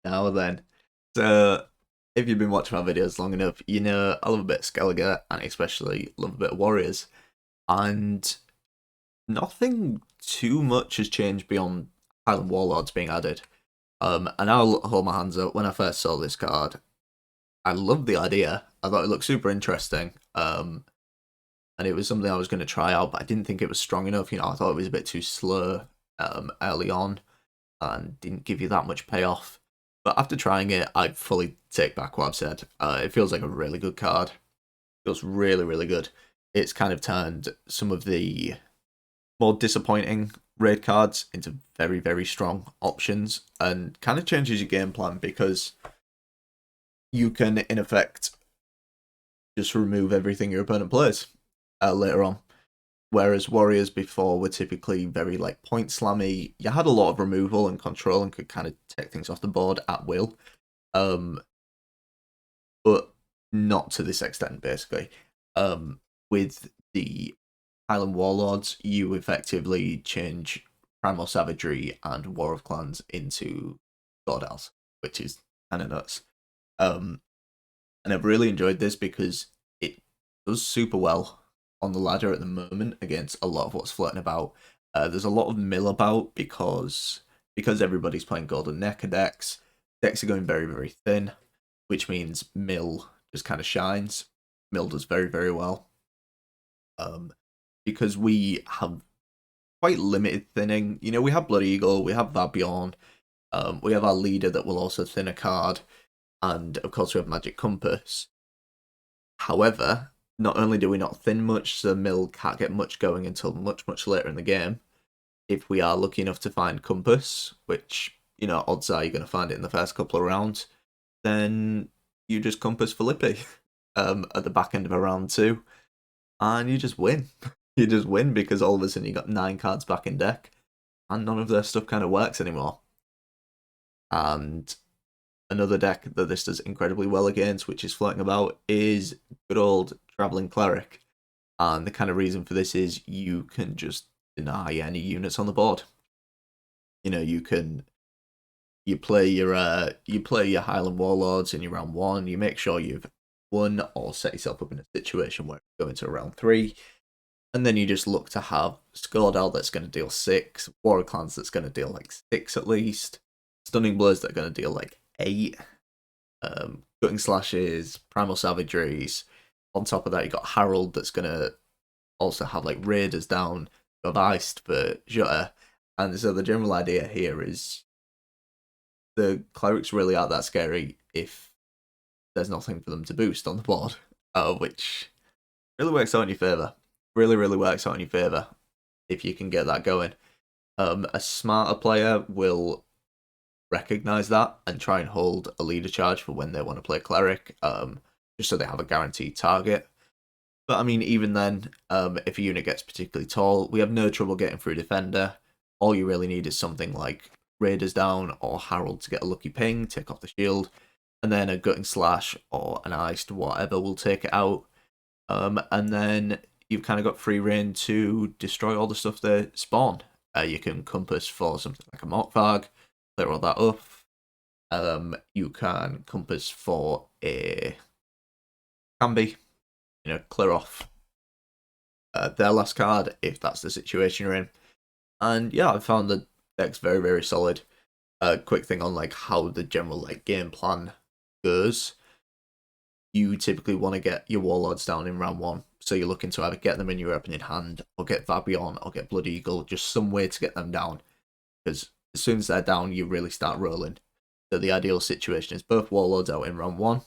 Now then, so if you've been watching my videos long enough, you know I love a bit of Skellige and especially love a bit of Warriors. And nothing too much has changed beyond Highland Warlords being added. And I'll hold my hands up. When I first saw this card, I loved the idea. I thought it looked super interesting. And it was something I was going to try out, but I didn't think it was strong enough. You know, I thought it was a bit too slow early on and didn't give you that much payoff. But after trying it, I fully take back what I've said. It feels like a really good card. It feels really, really good. It's kind of turned some of the more disappointing raid cards into very, very strong options and kind of changes your game plan because you can, in effect, just remove everything your opponent plays later on. Whereas Warriors before were typically very like point slammy. You had a lot of removal and control and could kind of take things off the board at will. But not to this extent, basically. With the Highland Warlords, you effectively change Primal Savagery and War of Clans into Gordals, which is kind of nuts. And I've really enjoyed this because it does super well on the ladder at the moment against a lot of what's floating about. There's a lot of mill about because everybody's playing Golden Necker decks. Decks are going very, very thin, which means mill just kind of shines. Mill does very, very well. Because we have quite limited thinning. You know, we have Blood Eagle, we have Vabion, we have our leader that will also thin a card, and of course we have Magic Compass. However, not only do we not thin much, so mill can't get much going until much, much later in the game. If we are lucky enough to find Compass, which, you know, odds are you're going to find it in the first couple of rounds, then you just Compass Philippi at the back end of a round 2, and you just win. You just win because all of a sudden you got 9 cards back in deck, and none of their stuff kind of works anymore. And another deck that this does incredibly well against, which is floating about, is good old Traveling Cleric. And the kind of reason for this is you can just deny any units on the board. You know, you play your Highland Warlords in your round 1. You make sure you've won or set yourself up in a situation where you go into round 3. And then you just look to have Skordal that's going to deal 6, War of Clans that's going to deal like 6 at least, Stunning Blows that are going to deal like 8, Cutting Slashes, Primal Savageries. On top of that, you got Harold that's going to also have like Raiders down, you have Iced for Jutta. And so the general idea here is the Clerics really aren't that scary if there's nothing for them to boost on the board, which really works out in your favour. Really, really works out in your favour if you can get that going. A smarter player will recognize that and try and hold a leader charge for when they want to play Cleric, just so they have a guaranteed target. But I mean, even then, if a unit gets particularly tall, we have no trouble getting through Defender. All you really need is something like Raiders down or Harold to get a lucky ping, take off the shield, and then a Gutting Slash or an Iced whatever will take it out. And then you've kind of got free reign to destroy all the stuff they spawn. You can Compass for something like a Morkvarg, clear all that up. You can Compass for a Camby, you know, clear off their last card if that's the situation you're in. And yeah, I found the deck's very, very solid. Quick thing on like how the general like game plan goes. You typically want to get your Warlords down in round 1. So you're looking to either get them in your opening hand, or get Vabion, or get Blood Eagle, just some way to get them down. Because as soon as they're down, you really start rolling. So the ideal situation is both Warlords out in round 1,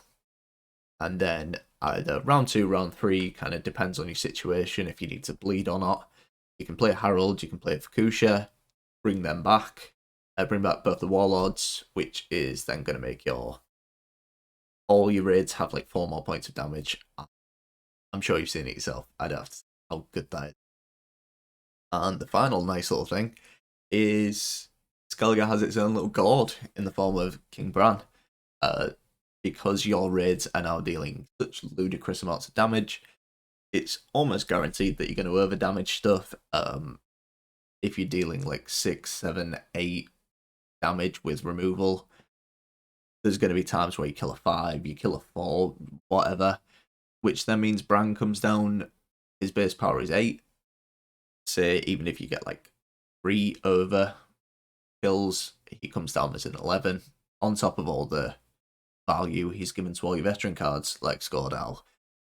and then either round 2, round 3, kind of depends on your situation, if you need to bleed or not. You can play Harold, you can play Fukusha, bring them back, bring back both the Warlords, which is then going to make all your raids have like 4 more points of damage. I'm sure you've seen it yourself. I don't have to say how good that is. And the final nice little thing is Skellige has its own little god in the form of King Bran. Because your raids are now dealing such ludicrous amounts of damage, it's almost guaranteed that you're going to over damage stuff. If you're dealing like 6, 7, 8 damage with removal, there's going to be times where you kill a 5, you kill a 4, whatever, which then means Bran comes down, his base power is 8. Say, even if you get like 3 over kills, he comes down as an 11. On top of all the value he's given to all your veteran cards, like Scordal,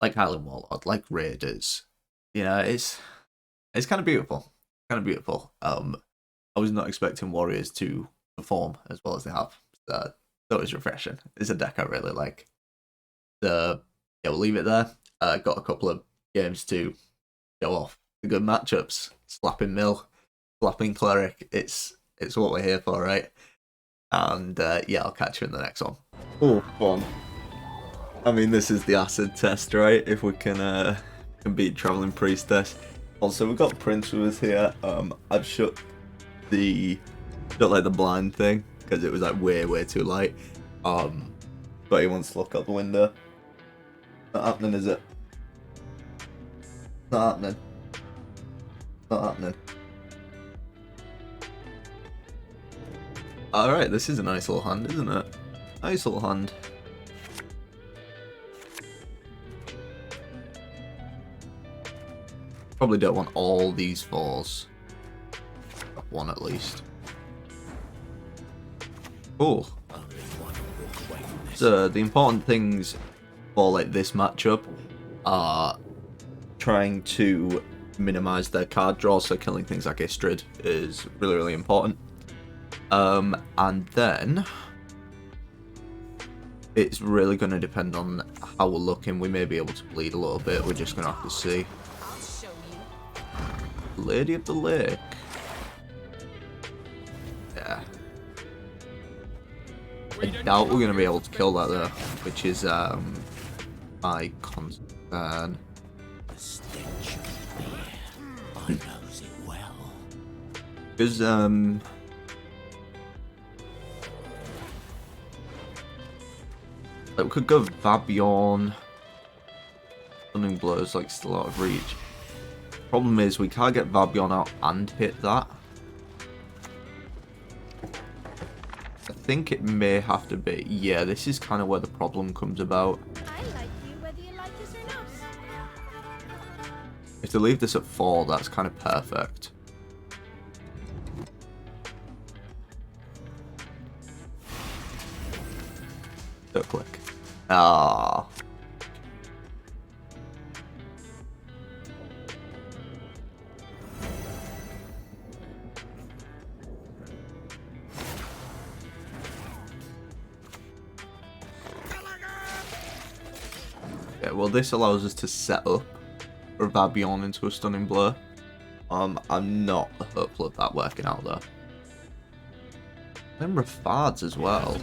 like Highland Warlord, like Raiders. You know, it's kind of beautiful. Kind of beautiful. I was not expecting Warriors to perform as well as they have. That was refreshing. It's a deck I really like. So yeah, we'll leave it there. Got a couple of games to show off the good matchups. Slapping Mill, slapping Cleric. It's what we're here for, right? And yeah, I'll catch you in the next one. Oh, fun. I mean, this is the acid test, right? If we can beat Traveling Priestess. Also, we've got Prince with us here. I've shut the blind thing because it was like way too light. But he wants to look out the window. Not happening, is it? Not happening. Not happening. Alright, this is a nice little hand, isn't it? Nice little hand. Probably don't want all these 4s. One at least. Cool. So the important things for like this matchup are trying to minimize their card draw, so killing things like Istrid is really important. And then it's really going to depend on how we're looking. We may be able to bleed a little bit. We're just going to have to see. Lady of the Lake. Yeah. I doubt we're going to be able to kill that though, which is my concern. Because like we could go Vabion. Stunning Blow's like still out of reach. Problem is we can't get Vabion out and hit that. I think it may have to be. Yeah, this is kind of where the problem comes about. I like you whether you like us or not. If they leave this at 4, that's kind of perfect. Don't click. Ah. Yeah, well, this allows us to set up for Vabion into a Stunning Blow. I'm not hopeful of that working out though. Then Rafards as well.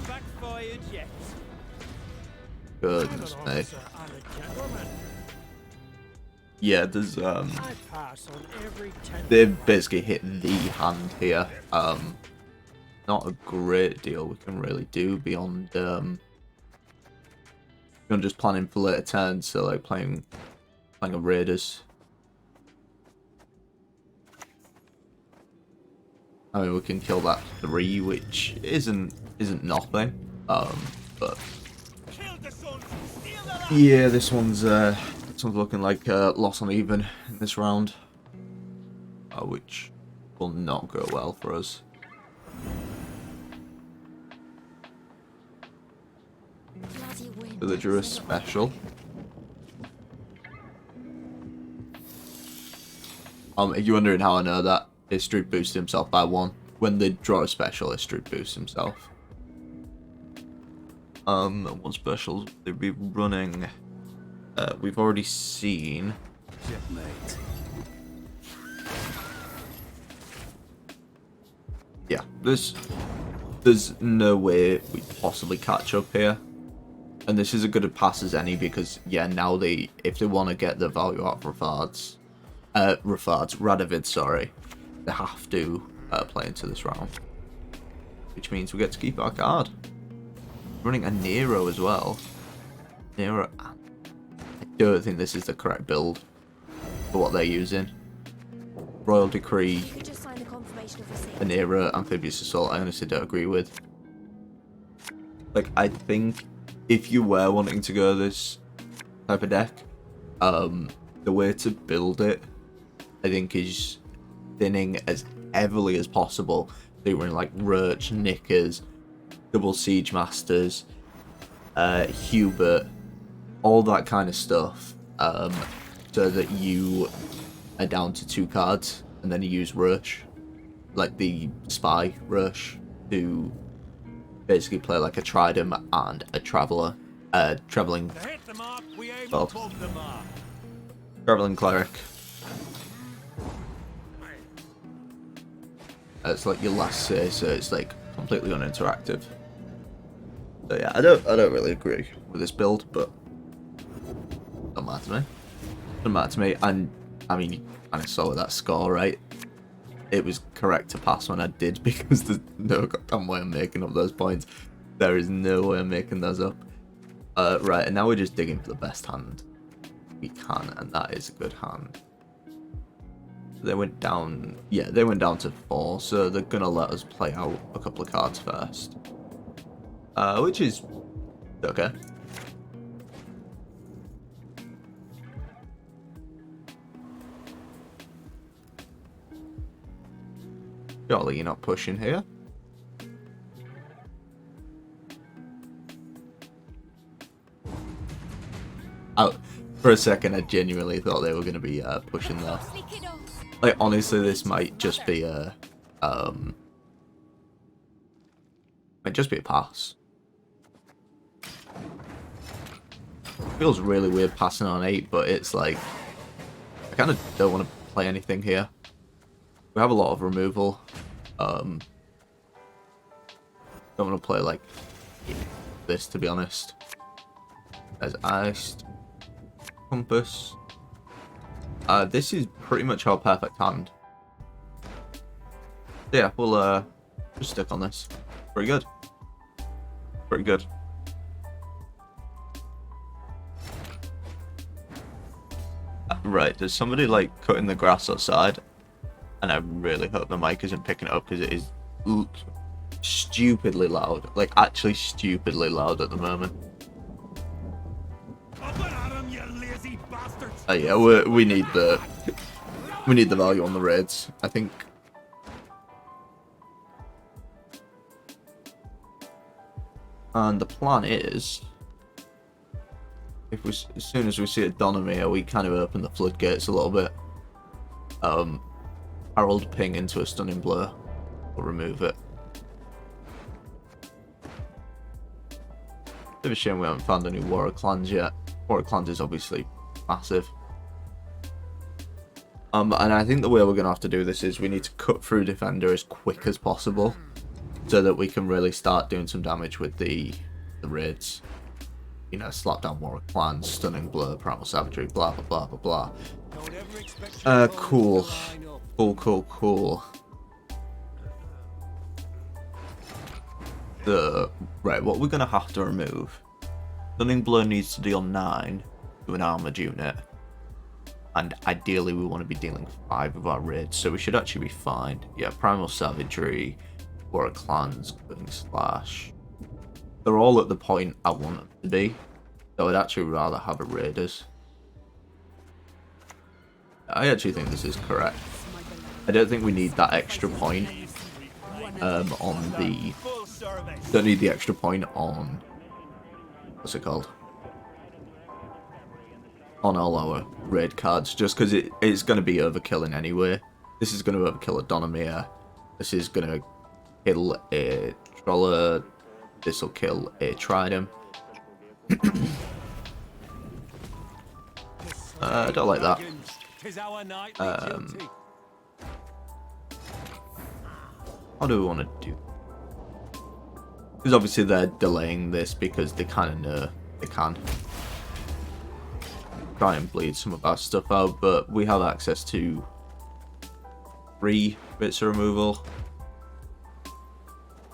Goodness me. Yeah, there's they've basically hit the hand here. Not a great deal we can really do beyond just planning for later turns, so like playing a Raiders. I mean, we can kill that 3, which isn't nothing. But yeah, this one's looking like loss on even in this round, which will not go well for us. So they drew a special. If you're wondering how I know that, Istrid boosted himself by 1. When they draw a special, Istrid boosts himself. What specials would they be running? We've already seen. Yeah, there's no way we possibly catch up here. And this is as good a pass as any because, yeah, now if they want to get the value out of Radovid, sorry, they have to play into this round. Which means we get to keep our card. Running a Nero as well. Nero, I don't think this is the correct build for what they're using. Royal Decree, a Nero, Amphibious Assault, I honestly don't agree with. Like, I think if you were wanting to go this type of deck, the way to build it, I think, is thinning as heavily as possible. So you're in like Roach, Knickers, double Siege Masters, Hubert, all that kind of stuff, so that you are down to 2 cards, and then you use Rush, like the Spy Rush, to basically play like a Trident and a Traveller, Traveling, well, Traveling Cleric. It's like your last say, so it's like completely uninteractive. So yeah, I don't really agree with this build, but don't matter to me. Doesn't matter to me. And I mean, you kind of saw that score, right? It was correct to pass when I did, because there's no goddamn way I'm making up those points. There is no way I'm making those up. Right, and now we're just digging for the best hand we can, and that is a good hand. They went down, yeah, they went down to 4, so they're gonna let us play out a couple of cards first, which is okay. Surely you're not pushing here. Oh, for a second, I genuinely thought they were gonna be pushing there. Like, honestly, this might just be a pass. Feels really weird passing on 8, but it's like, I kind of don't want to play anything here. We have a lot of removal. Don't want to play like this, to be honest. There's Iced, Compass. This is pretty much our perfect hand. Yeah, we'll just stick on this. Pretty good. Pretty good. Right, there's somebody like cutting the grass outside, and I really hope the mic isn't picking it up, because it is stupidly loud. Like, actually stupidly loud at the moment. Yeah, we need the value on the raids, I think. And the plan is, as soon as we see a Donomir, we kind of open the floodgates a little bit. Harold ping into a stunning blow. We'll remove it. Bit of a shame we haven't found any War of Clans yet. War of Clans is obviously massive. And I think the way we're going to have to do this is we need to cut through Defender as quick as possible, so that we can really start doing some damage with the raids. You know, slap down War of Clans, Stunning Blow, Primal Savagery, blah blah blah blah blah. Cool. Right, what we're going to have to remove. Stunning Blow needs to deal 9 to an armored unit. And ideally we want to be dealing 5 of our raids, so we should actually be fine. Yeah, Primal Savagery, War of Clans, Cutting Slash. They're all at the point I want them to be. So I'd actually rather have a Raiders. I actually think this is correct. I don't think we need that extra point on the... Don't need the extra point on... What's it called? On all our raid cards, just because it's going to be overkilling anyway. This is going to overkill a Donomir. This is going to kill a Troller. This will kill a Trident. I don't like that. How do we want to do? Because obviously they're delaying this because they kind of know they can try and bleed some of our stuff out, but we have access to 3 bits of removal.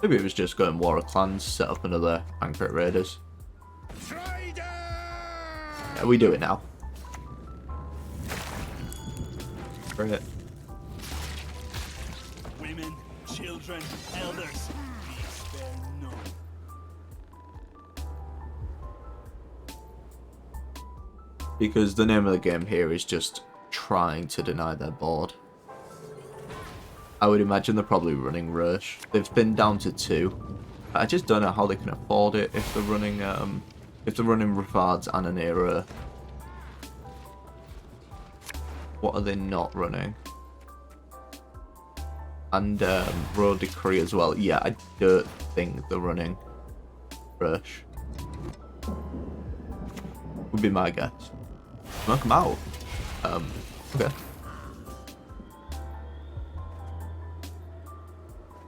Maybe it was just going War of Clans, set up another Pancreate Raiders. Yeah, we do it now. Great. Women, children, elders, we spare none. Because the name of the game here is just trying to deny their board. I would imagine they're probably running Rush. They've thinned down to 2. I just don't know how they can afford it if they're running Rafards and an Era. What are they not running? And Road Decree as well. Yeah, I don't think they're running Rush. Would be my guess. Knock them out. Okay.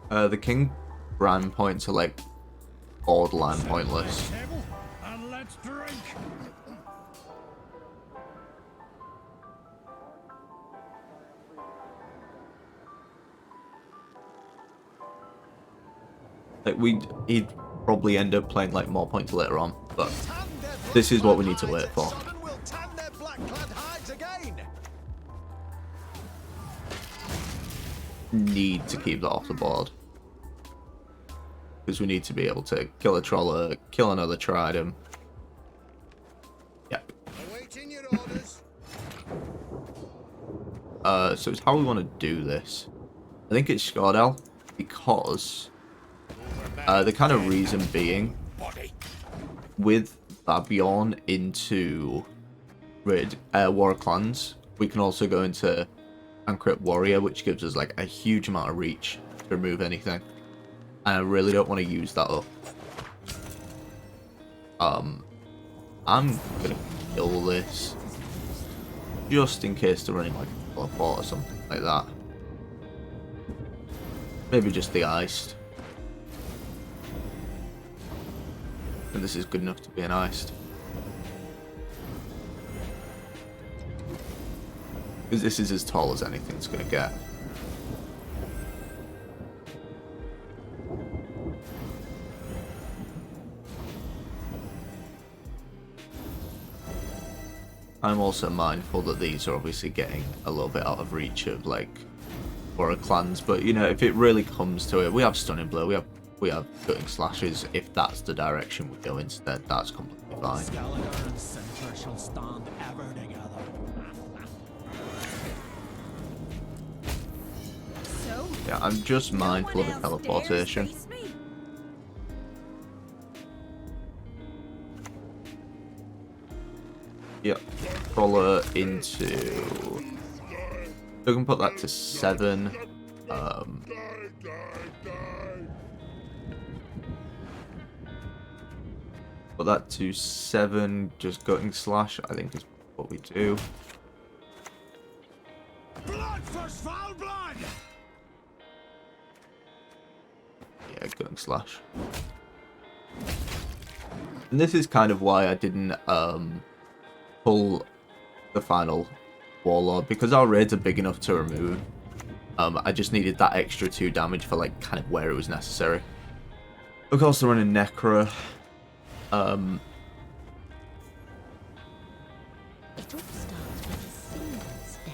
The King brand points are like borderline pointless. And let's drink. Like he'd probably end up playing like more points later on, but this is what we need to wait for. Need to keep that off the board. Because we need to be able to kill a Troller, kill another Trident. Yep. So it's how we want to do this. I think it's Skardel, because the kind of reason being, with Babylon into War of Clans, we can also go into Ancret Warrior, which gives us like a huge amount of reach to remove anything. And I really don't want to use that up. I'm gonna kill this just in case they're running like a teleport or something like that. Maybe just the iced. And this is good enough to be an iced. Because this is as tall as anything's gonna get. I'm also mindful that these are obviously getting a little bit out of reach of like War of Clans, but you know, if it really comes to it, we have Stunning Blow, we have Cutting Slashes. If that's the direction we go instead, that's completely fine. Skeletor and Center shall stand ever together. So, Yeah, I'm just mindful of the teleportation. Yep, Crawler into... We can put that to 7. Put that to 7, just Gutting Slash, I think is what we do. Blood for foul blood! Yeah, Gutting Slash. And this is kind of why I didn't pull the final Warlord, because our raids are big enough to remove. I just needed that extra 2 damage for like kind of where it was necessary. Of course, they're running Necro. it all starts with a single step.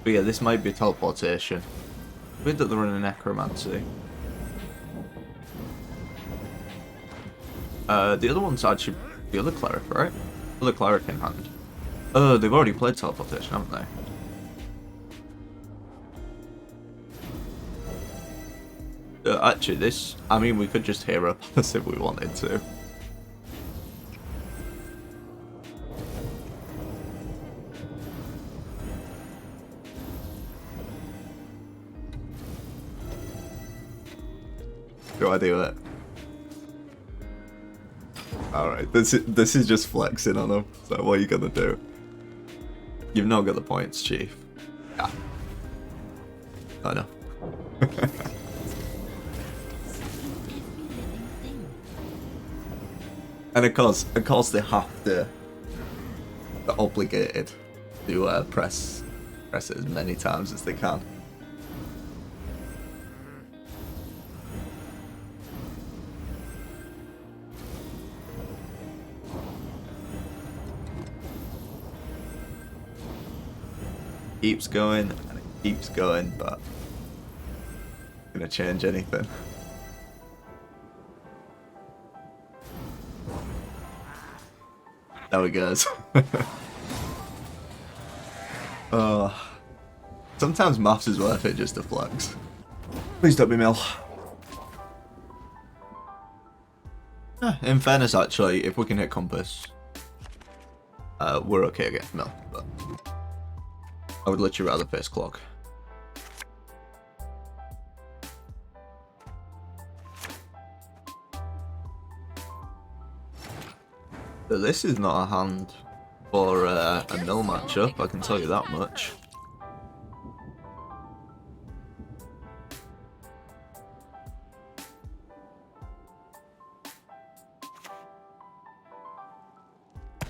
But yeah, this might be teleportation. Weird that they're running Necromancy. The other one's actually the other Cleric, right? Other Cleric in hand. Oh, they've already played teleportation, haven't they? Actually, this... I mean, we could just hero pass if we wanted to. Do I do it? Alright, this is just flexing on them. So what are you gonna do? You've not got the points, Chief. Yeah. I know. And of course they have to. They're obligated to press it as many times as they can. Keeps going and it keeps going, but not gonna change anything. There we go. Sometimes maths is worth it just to flex. Please don't be Mill. In fairness, actually, if we can hit compass, we're okay against Mill, but I would literally rather face clock. But this is not a hand for a Mill matchup, I can tell you that much.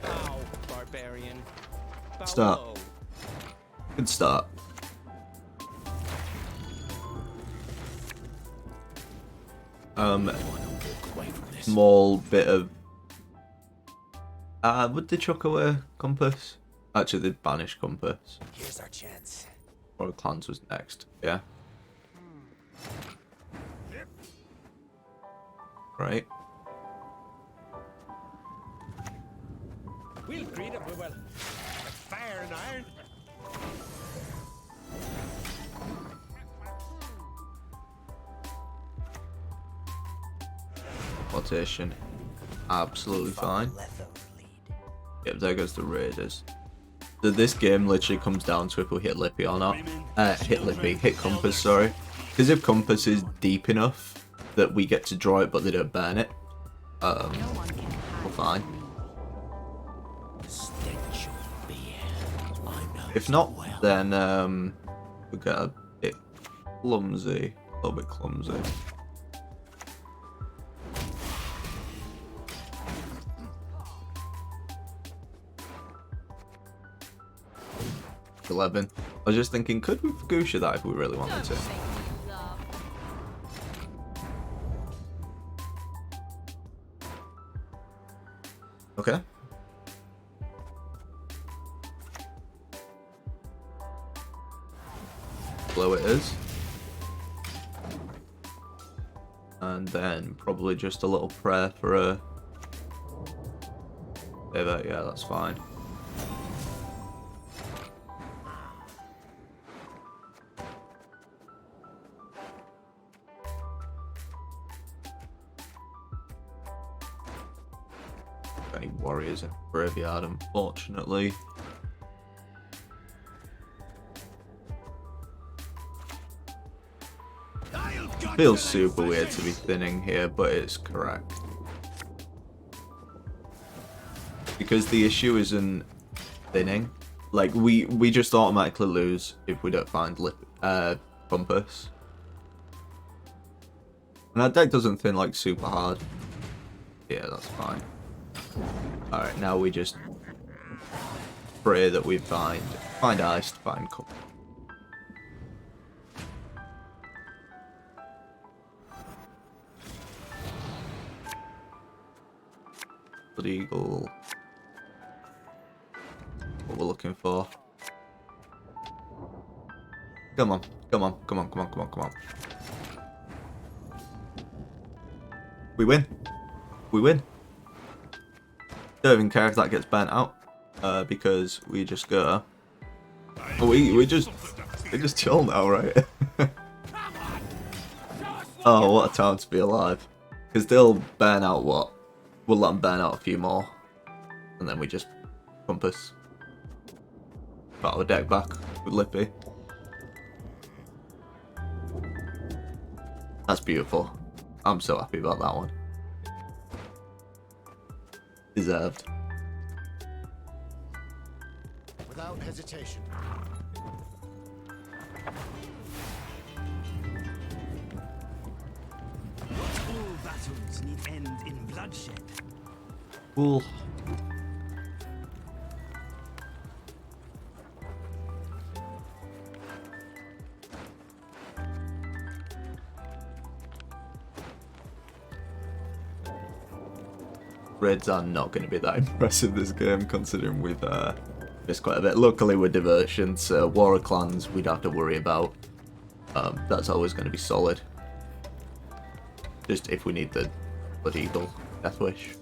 Bow, barbarian. Bow Start. low. Good start. Small bit of... would they chuck away compass? Actually, they'd banish compass. Here's our chance. Or clans was next, yeah. Right. We'll greet him, we will. Fire and iron. Rotation. Absolutely fine. Yep, there goes the Raiders. So this game literally comes down to if we hit Lippy or not. Hit Compass, sorry. Because if Compass is deep enough that we get to draw it but they don't burn it, we're fine. If not, then we get a bit clumsy. A little bit clumsy. $11. I was just thinking, could we Fagusha that if we really wanted to? Okay. Blow it is. And then probably just a little prayer for a... Yeah, that's fine. Any warriors in graveyard, unfortunately. Feels super weird to be thinning here, but it's correct. Because the issue isn't thinning. Like, we just automatically lose if we don't find compass. And that deck doesn't thin like super hard. Yeah, that's fine. Alright, now we just pray that we find ice to find compass. Blood Eagle. What we're looking for. Come on, come on, come on, come on, come on, come on. We win. We win. Don't even care if that gets burnt out, because we just go. We just chill now, right? Oh, what a time to be alive! Because they'll burn out what? We'll let them burn out a few more, and then we just compass. Got our deck back with Lippy. That's beautiful. I'm so happy about that one. Deserved. Without hesitation. All battles need end in bloodshed. Cool. Reds are not going to be that impressive this game, considering we've missed quite a bit. Luckily, we're diversion, so War of Clans we'd have to worry about. That's always going to be solid. Just if we need the Blood Eagle Death Wish.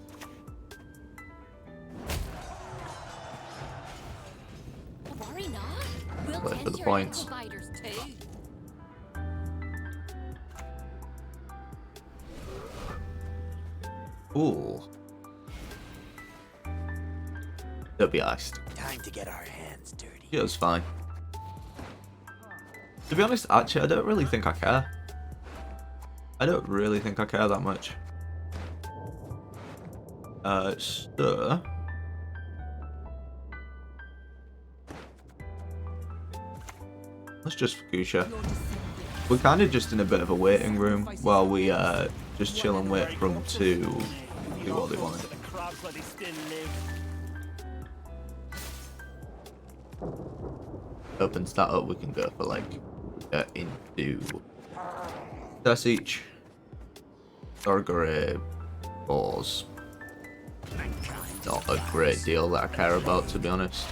for the Your points. providers too. Ooh. They'll be iced. Time to get our hands dirty. Yeah, it's fine. To be honest, actually, I don't really think I care. I don't really think I care that much. So... let's just Fukusha. We're kind of just in a bit of a waiting room while we just chill and wait for them to do what they want to do. Opens that up, we can go for like into that's each Gargare balls. Not a great deal that I care about, to be honest.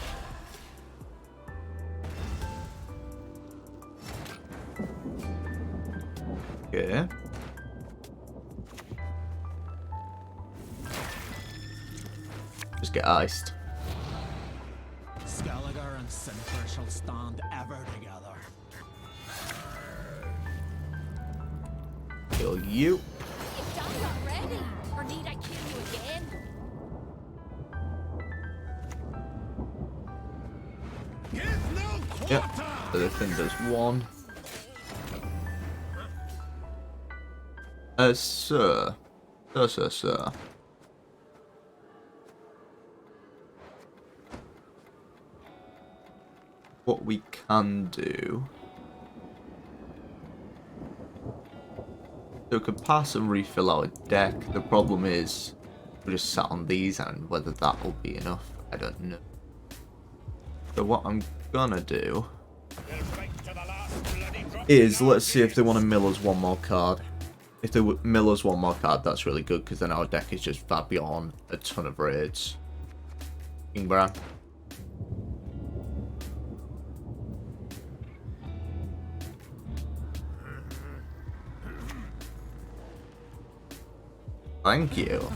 Okay. Just get iced. Skelliger and Sinter shall stand ever together. Kill you. You've done it already. Or need I kill you again? Yep. So the thing does one. Sir. Sir. What we can do... so we could pass and refill our deck. The problem is, we just sat on these, and whether that will be enough, I don't know. So what I'm gonna do is, let's see if they want to mill us one more card. If they mill us one more card, that's really good, because then our deck is just far beyond a ton of raids. Kingbran. Thank you.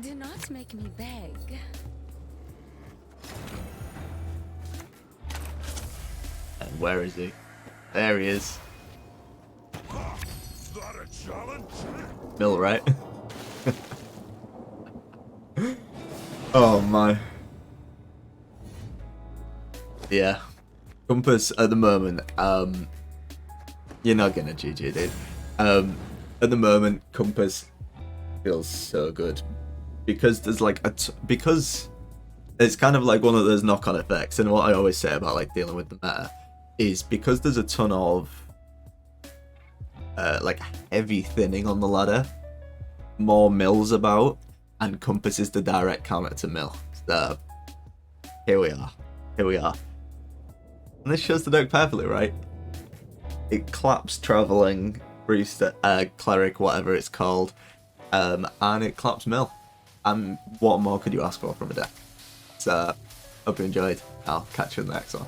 Do not make me beg. And where is he? There he is. That a challenge? Mill, right? Oh my. Yeah. Compass at the moment, you're not gonna GG, dude. At the moment, Compass feels so good. Because there's like because it's kind of like one of those knock-on effects, and what I always say about like dealing with the meta is because there's a ton of like heavy thinning on the ladder, more mills about, and Compass is the direct counter to mill. So here we are. And this shows the deck perfectly, right? It claps traveling, priest, cleric, whatever it's called, and it claps mill. And what more could you ask for from a deck? So hope you enjoyed. I'll catch you in the next one.